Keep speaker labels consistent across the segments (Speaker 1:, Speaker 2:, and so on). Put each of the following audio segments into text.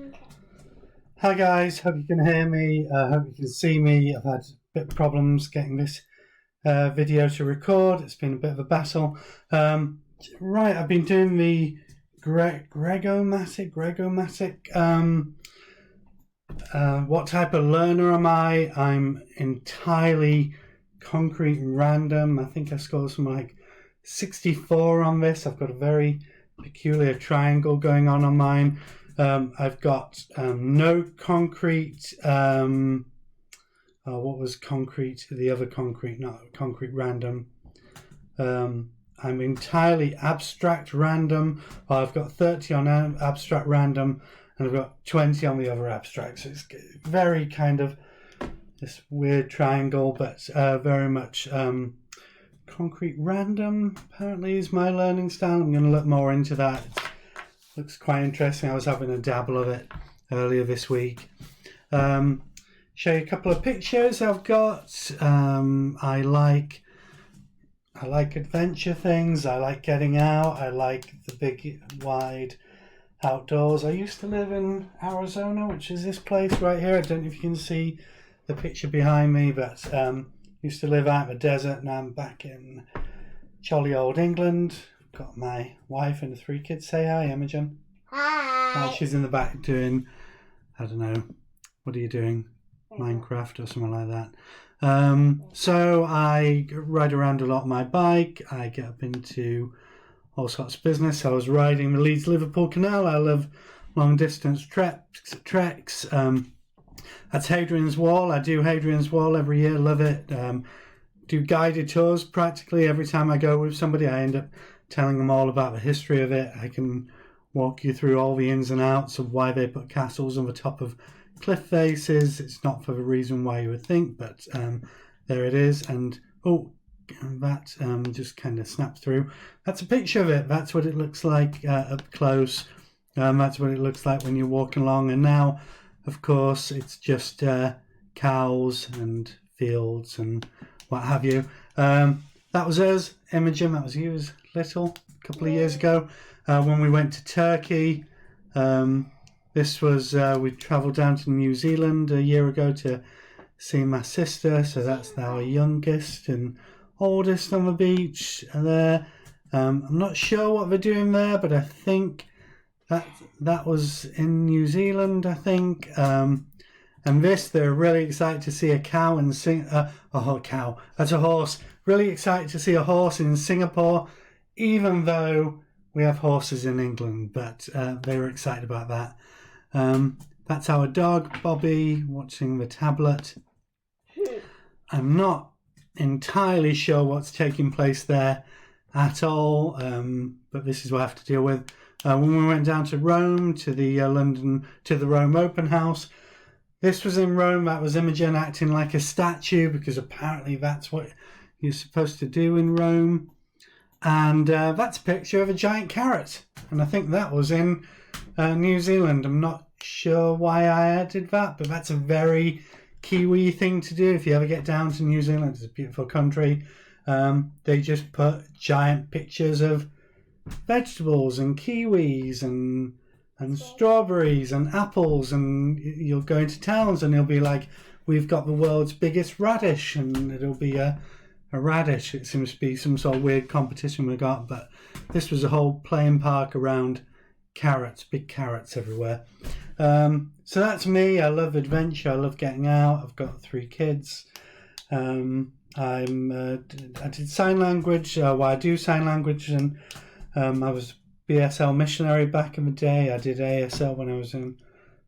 Speaker 1: Okay.
Speaker 2: Hi guys, hope you can hear me, hope you can see me. I've had a bit of problems getting this video to record. It's been a bit of a battle. Right, I've been doing the Greg-O-Matic. What type of learner am I? I'm entirely concrete random. I think I scored something like 64 on this. I've got a very peculiar triangle going on mine. I've got no concrete. What was concrete? The other concrete, not concrete random. I'm entirely abstract random. I've got 30 on abstract random, and I've got 20 on the other abstract. So it's very kind of this weird triangle, but very much concrete random. Apparently, is my learning style. I'm going to look more into that. Looks quite interesting. I was having a dabble of it earlier this week. Show you a couple of pictures I've got. I like adventure things. I like getting out. I like the big, wide outdoors. I used to live in Arizona, which is this place right here. I don't know if you can see the picture behind me, but used to live out in the desert. Now I'm back in jolly old England. Got my wife and the 3 kids. Say hi, Imogen.
Speaker 1: Hi.
Speaker 2: She's in the back doing, I don't know, what are you doing? Minecraft or something like that. So I ride around a lot on my bike. I get up into all sorts of business. I was riding the Leeds-Liverpool Canal. I love long distance treks. That's Hadrian's Wall. I do Hadrian's Wall every year. Love it. Do guided tours practically every time I go with somebody. I end up telling them all about the history of it. I can walk you through all the ins and outs of why they put castles on the top of cliff faces. It's not for the reason why you would think, but there it is. And that just kind of snapped through. That's a picture of it. That's what it looks like up close. That's what it looks like when you're walking along. And now, of course, it's just cows and fields and what have you. That was us, Imogen. That was you as little a couple of years ago when we went to Turkey. This was we travelled down to New Zealand a year ago to see my sister. So that's our youngest and oldest on the beach there. I'm not sure what they're doing there, but I think that was in New Zealand, I think. And this, they're really excited to see a cow and cow. That's a horse. Really excited to see a horse in Singapore, even though we have horses in England. But they were excited about that. That's our dog, Bobby, watching the tablet. I'm not entirely sure what's taking place there at all, but this is what I have to deal with. When we went down to Rome, to the Rome Open House, this was in Rome. That was Imogen acting like a statue because apparently that's what you're supposed to do in Rome. And that's a picture of a giant carrot. And I think that was in New Zealand. I'm not sure why I added that, but that's a very Kiwi thing to do. If you ever get down to New Zealand, it's a beautiful country. They just put giant pictures of vegetables and kiwis and strawberries and apples, and you'll go into towns and it'll be like, we've got the world's biggest radish, and it'll be a radish. It seems to be some sort of weird competition we got, but this was a whole playing park around carrots, big carrots everywhere. So that's me. I love adventure. I love getting out. I've got 3 kids. I did sign language. I do sign language, and I was BSL missionary back in the day. I did ASL when I was in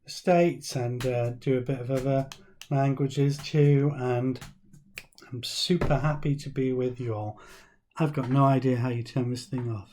Speaker 2: the States, and do a bit of other languages too. And I'm super happy to be with you all. I've got no idea how you turn this thing off.